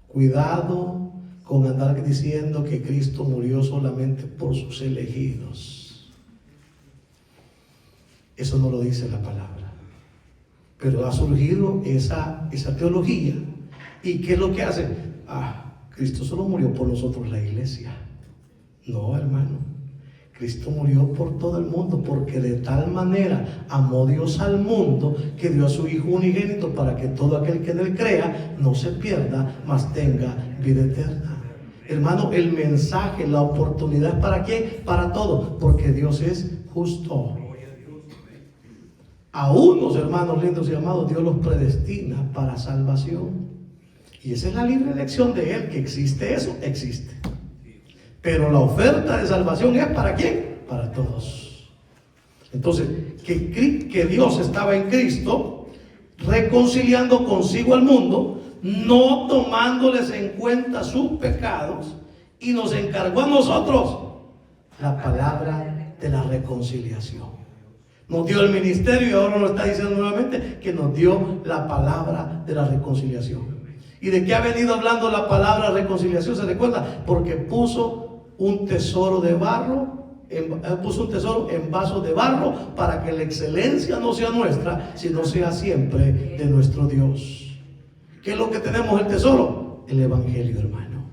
Cuidado con andar diciendo que Cristo murió solamente por sus elegidos. Eso no lo dice la palabra. Pero ha surgido esa teología. ¿Y qué es lo que hace? Cristo solo murió por nosotros, la iglesia. No, hermano. Cristo murió por todo el mundo, porque de tal manera amó Dios al mundo que dio a su Hijo unigénito para que todo aquel que en Él crea no se pierda, mas tenga vida eterna. Hermano, el mensaje, la oportunidad es ¿para qué? Para todos, porque Dios es justo. A unos, hermanos lindos y amados, Dios los predestina para salvación. Y esa es la libre elección de Él. Que existe eso, existe. Pero la oferta de salvación es ¿para quién? Para todos. Entonces, que Dios estaba en Cristo, reconciliando consigo al mundo, no tomándoles en cuenta sus pecados, y nos encargó a nosotros la palabra de la reconciliación. Nos dio el ministerio y ahora nos está diciendo nuevamente que nos dio la palabra de la reconciliación. ¿Y de qué ha venido hablando la palabra reconciliación? ¿Se recuerda? Porque puso un tesoro de barro, puso un tesoro en vasos de barro para que la excelencia no sea nuestra, sino sea siempre de nuestro Dios. ¿Qué es lo que tenemos el tesoro? El Evangelio, hermano.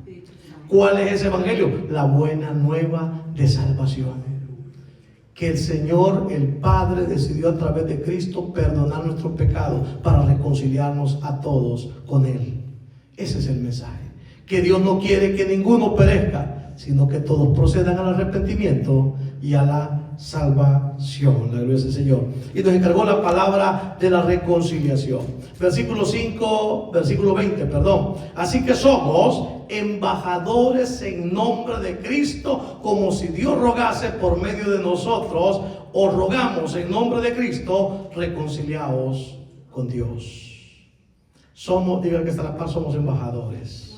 ¿Cuál es ese Evangelio? La buena nueva de salvación. Que el Señor, el Padre, decidió a través de Cristo perdonar nuestros pecados para reconciliarnos a todos con Él. Ese es el mensaje. Que Dios no quiere que ninguno perezca, sino que todos procedan al arrepentimiento y a la salvación. La gloria del Señor. Y nos encargó la palabra de la reconciliación. Versículo 20, perdón. Así que somos embajadores en nombre de Cristo, como si Dios rogase por medio de nosotros, o rogamos en nombre de Cristo, reconciliados con Dios. Somos, diga que está a la par, somos embajadores.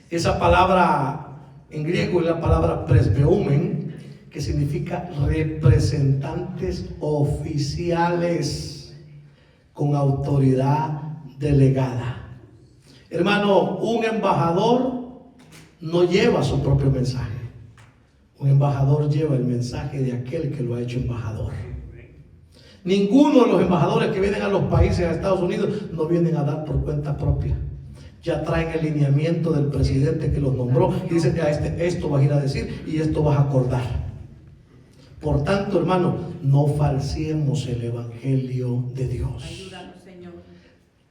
Esa palabra en griego es la palabra presbeumen, que significa representantes oficiales con autoridad delegada. Hermano, un embajador no lleva su propio mensaje. Un embajador lleva el mensaje de aquel que lo ha hecho embajador. Ninguno de los embajadores que vienen a los países, a Estados Unidos, no vienen a dar por cuenta propia. Ya traen el lineamiento del presidente que los nombró y dicen, ya esto vas a ir a decir y esto vas a acordar. Por tanto, hermano, no falseemos el Evangelio de Dios. Ayúdanos, Señor.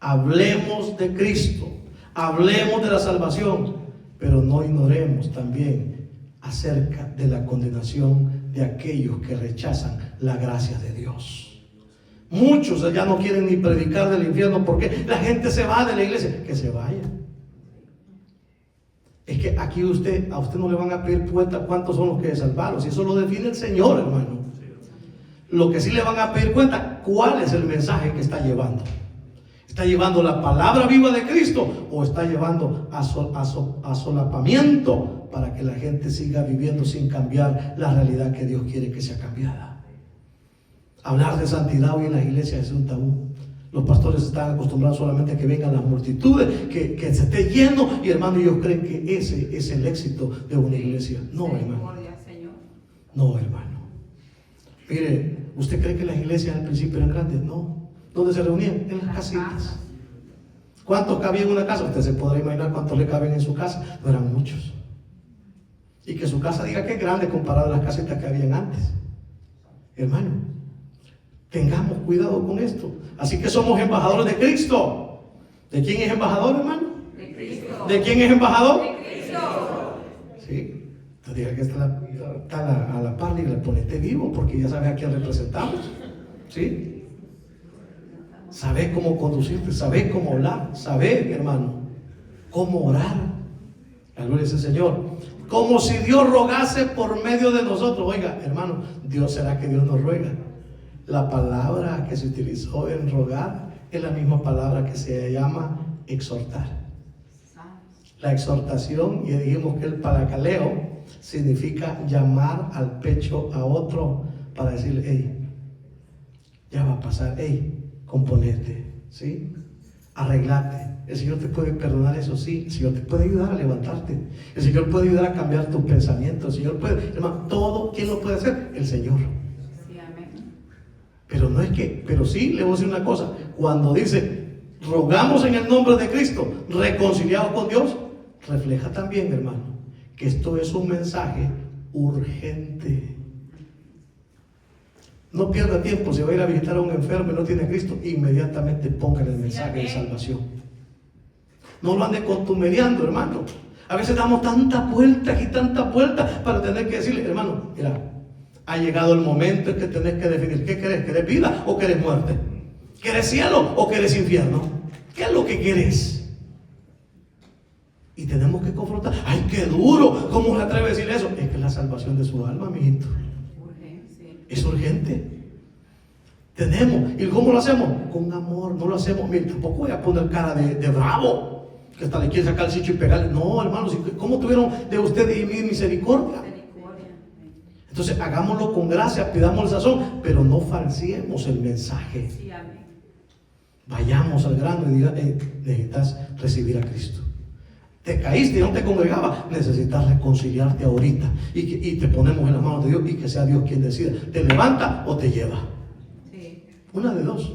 Hablemos de Cristo, hablemos de la salvación, pero no ignoremos también acerca de la condenación de aquellos que rechazan la gracia de Dios. Muchos ya no quieren ni predicar del infierno porque la gente se va de la iglesia. Que se vaya. Es que aquí a usted no le van a pedir cuenta cuántos son los que se salvaron. Si eso lo define el Señor, hermano. Lo que sí le van a pedir cuenta, ¿cuál es el mensaje que está llevando? ¿Está llevando la palabra viva de Cristo o está llevando asolapamiento para que la gente siga viviendo sin cambiar la realidad que Dios quiere que sea cambiada? Hablar de santidad hoy en las iglesias es un tabú. Los pastores están acostumbrados solamente a que vengan las multitudes, que se esté lleno, y hermano, ellos creen que ese es el éxito de una iglesia. No, hermano. No, hermano. Mire, ¿usted cree que las iglesias al principio eran grandes? No. ¿Dónde se reunían? En las casitas. ¿Cuántos cabían en una casa? Usted se podrá imaginar cuántos le caben en su casa. No eran muchos. Y que su casa diga que es grande comparado a las casitas que habían antes. Hermano, tengamos cuidado con esto. Así que somos embajadores de Cristo. ¿De quién es embajador, hermano? De Cristo. ¿De quién es embajador? De Cristo. Sí. Entonces diga que está a la par y le ponete vivo, porque ya sabes a quién representamos. ¿Sí? Sabes cómo conducirte, sabes cómo hablar, sabes, hermano, cómo orar. La gloria es el Señor. Como si Dios rogase por medio de nosotros. Oiga, hermano, Dios, ¿será que Dios nos ruega? La palabra que se utilizó en rogar es la misma palabra que se llama exhortar. La exhortación, y dijimos que el paracaleo significa llamar al pecho a otro para decirle, hey, ya va a pasar, hey, componete, ¿sí? Arreglate. El Señor te puede perdonar, eso sí. El Señor te puede ayudar a levantarte. El Señor puede ayudar a cambiar tus pensamientos. El Señor puede, hermano, todo. ¿Quién lo puede hacer? El Señor. Sí, amén. Pero sí, le voy a decir una cosa. Cuando dice, rogamos en el nombre de Cristo, reconciliados con Dios, refleja también, hermano, que esto es un mensaje urgente. No pierda tiempo. Si va a ir a visitar a un enfermo y no tiene a Cristo, inmediatamente pongan el mensaje de salvación. No lo ande contumeliando, hermano. A veces damos tantas vueltas y tantas vueltas para tener que decirle, hermano, mira, ha llegado el momento en que tenés que definir qué querés. ¿Querés vida o querés muerte? ¿Querés cielo o querés infierno? ¿Qué es lo que querés? Y tenemos que confrontar. ¡Ay, qué duro! ¿Cómo se atreve a decir eso? Es que es la salvación de su alma, mijito. Es urgente. Tenemos. ¿Y cómo lo hacemos? Con amor. No lo hacemos. Mira, tampoco voy a poner cara de bravo, que hasta le quiere sacar el sitio y pegarle. No, hermanos, ¿cómo tuvieron de ustedes y mí misericordia? Entonces hagámoslo con gracia, pidamos el sazón, pero no falseemos el mensaje. vayamos al grano y diga, necesitas recibir a Cristo. Te caíste y no te congregabas, necesitas reconciliarte ahorita y te ponemos en las manos de Dios y que sea Dios quien decida, te levanta o te lleva. Sí. Una de dos.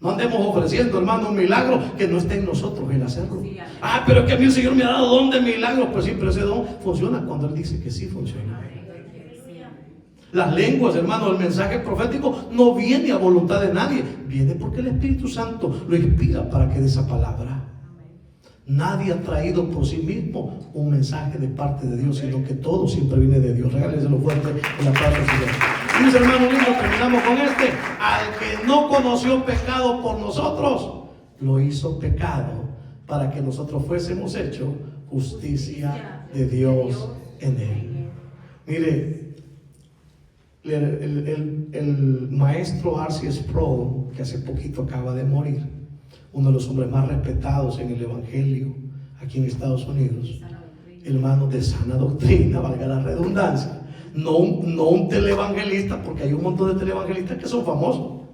No andemos ofreciendo, hermano, un milagro que no esté en nosotros el hacerlo. Sí, Pero es que a mí el Señor me ha dado don de milagro. Pues sí, pero ese don funciona cuando Él dice que sí funciona. Las lenguas, hermano, el mensaje profético no viene a voluntad de nadie, viene porque el Espíritu Santo lo inspira para que dé esa palabra. Nadie ha traído por sí mismo un mensaje de parte de Dios, sino que todo siempre viene de Dios. Regáleselo fuerte en la paz del Señor. Y mis hermanos lindos, terminamos con este. Al que no conoció pecado por nosotros, lo hizo pecado para que nosotros fuésemos hechos justicia de Dios en él. Mire, el maestro R.C. Sproul, que hace poquito acaba de morir, uno de los hombres más respetados en el evangelio aquí en Estados Unidos, hermano, de sana doctrina, valga la redundancia, no un televangelista, porque hay un montón de televangelistas que son famosos,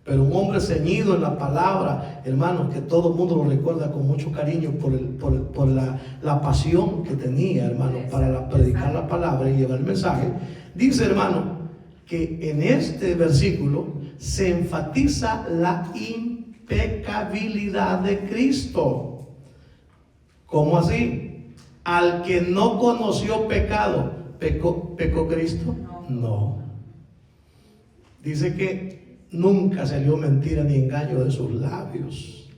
pero un hombre ceñido en la palabra, hermano, que todo el mundo lo recuerda con mucho cariño por la pasión que tenía, hermano, para predicar la palabra y llevar el mensaje. Dice, hermano, que en este versículo se enfatiza la impecabilidad de Cristo. ¿Cómo así? Al que no conoció pecado, ¿pecó Cristo? No. Dice que nunca salió mentira ni engaño de sus labios.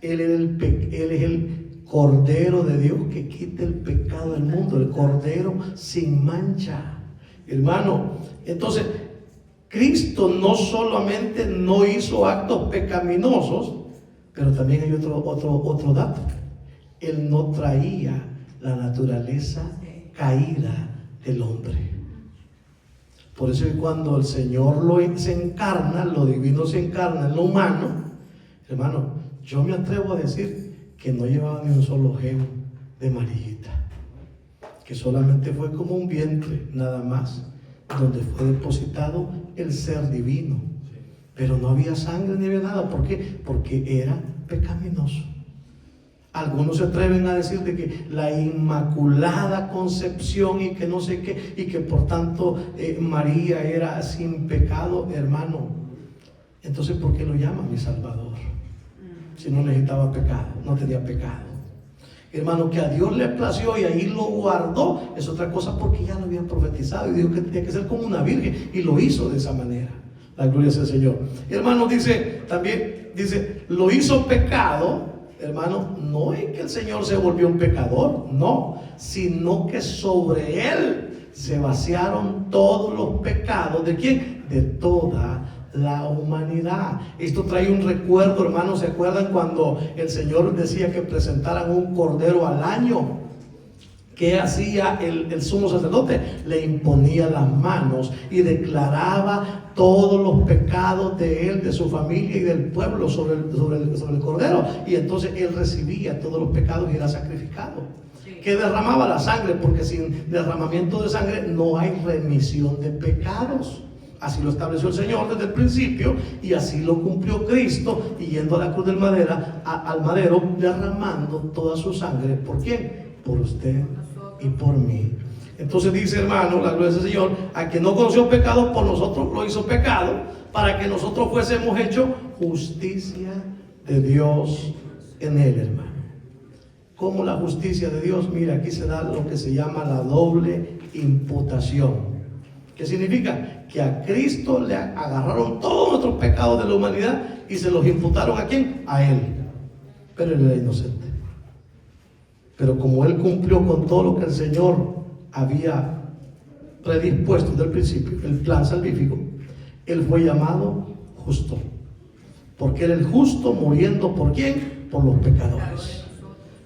Él es el Cordero de Dios que quita el pecado del mundo, el Cordero sin mancha. Hermano, entonces Cristo no solamente no hizo actos pecaminosos, pero también hay otro dato. Él no traía la naturaleza caída del hombre. Por eso cuando el Señor se encarna, lo divino se encarna en lo humano, hermano, yo me atrevo a decir que no llevaba ni un solo gen de Marillita, que solamente fue como un vientre nada más, donde fue depositado el ser divino, pero no había sangre ni había nada. ¿Por qué? Porque era pecaminoso. Algunos se atreven a decir de que la inmaculada concepción y que no sé qué, y que por tanto María era sin pecado, hermano. Entonces, ¿por qué lo llama mi Salvador? Si no necesitaba pecado, no tenía pecado. Hermano, que a Dios le plació y ahí lo guardó, es otra cosa, porque ya lo habían profetizado y dijo que tenía que ser como una virgen, y lo hizo de esa manera. La gloria sea al Señor. Hermano, también dice, lo hizo pecado. Hermano, no es que el Señor se volvió un pecador, no, sino que sobre él se vaciaron todos los pecados. ¿De quién? De toda la humanidad. Esto trae un recuerdo, hermanos. ¿Se acuerdan cuando el Señor decía que presentaran un cordero al año? ¿Qué hacía el sumo sacerdote? Le imponía las manos y declaraba todos los pecados de él, de su familia y del pueblo sobre el cordero, y entonces él recibía todos los pecados y era sacrificado. Que derramaba la sangre, porque sin derramamiento de sangre no hay remisión de pecados. Así lo estableció el Señor desde el principio, y así lo cumplió Cristo, y yendo a la cruz del al madero, derramando toda su sangre. ¿Por quién? Por usted y por mí. Entonces dice, hermano, la gloria del Señor, a quien no conoció pecado, por nosotros lo hizo pecado, para que nosotros fuésemos hechos justicia de Dios en él, hermano. ¿Cómo la justicia de Dios? Mira, aquí se da lo que se llama la doble imputación. ¿Qué significa? Que a Cristo le agarraron todos nuestros pecados de la humanidad y se los imputaron ¿a quién? A él. Pero él era inocente. Pero como él cumplió con todo lo que el Señor había predispuesto desde el principio, el plan salvífico, él fue llamado justo, porque era el justo muriendo ¿por quién? Por los pecadores.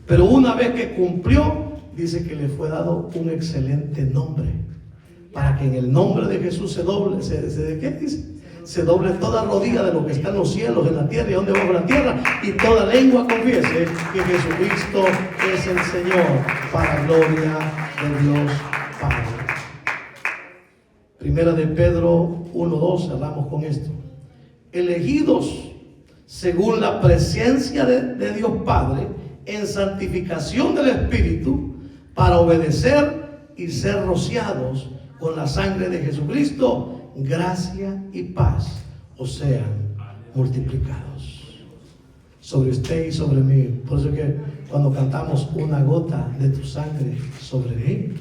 Pero una vez que cumplió, dice que le fue dado un excelente nombre, para que en el nombre de Jesús se doble, ¿qué dice? Se doble toda rodilla de lo que está en los cielos, en la tierra y donde bajo la tierra, y toda lengua confiese que Jesucristo es el Señor, para gloria de Dios Padre. Primera de Pedro 1:2, cerramos con esto. Elegidos según la presencia de Dios Padre, en santificación del Espíritu, para obedecer y ser rociados con la sangre de Jesucristo, gracia y paz os sean multiplicados sobre usted y sobre mí. Por eso que cuando cantamos una gota de tu sangre sobre mí,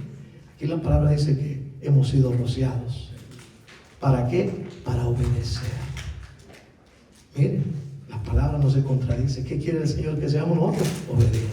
aquí la palabra dice que hemos sido rociados. ¿Para qué? Para obedecer. Miren, la palabra no se contradice. ¿Qué quiere el Señor que seamos nosotros? Obedientes.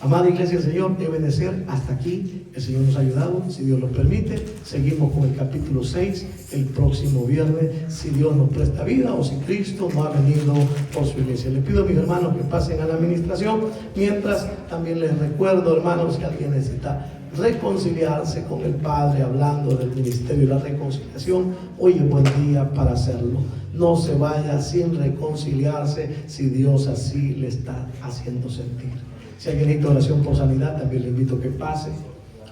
Amada iglesia del Señor, obedecer. Hasta aquí el Señor nos ha ayudado. Si Dios lo permite, seguimos con el capítulo 6 el próximo viernes, si Dios nos presta vida o si Cristo no ha venido por su iglesia. Les pido a mis hermanos que pasen a la administración. Mientras, también les recuerdo, hermanos, que alguien necesita reconciliarse con el Padre, hablando del ministerio de la reconciliación. Hoy es buen día para hacerlo. No se vaya sin reconciliarse si Dios así le está haciendo sentir. Si alguien necesita oración por sanidad, también le invito a que pase.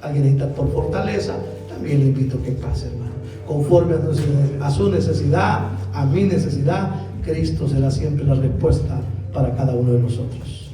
Alguien necesita por fortaleza, también le invito a que pase, hermano. Conforme a su necesidad, a mi necesidad, Cristo será siempre la respuesta para cada uno de nosotros.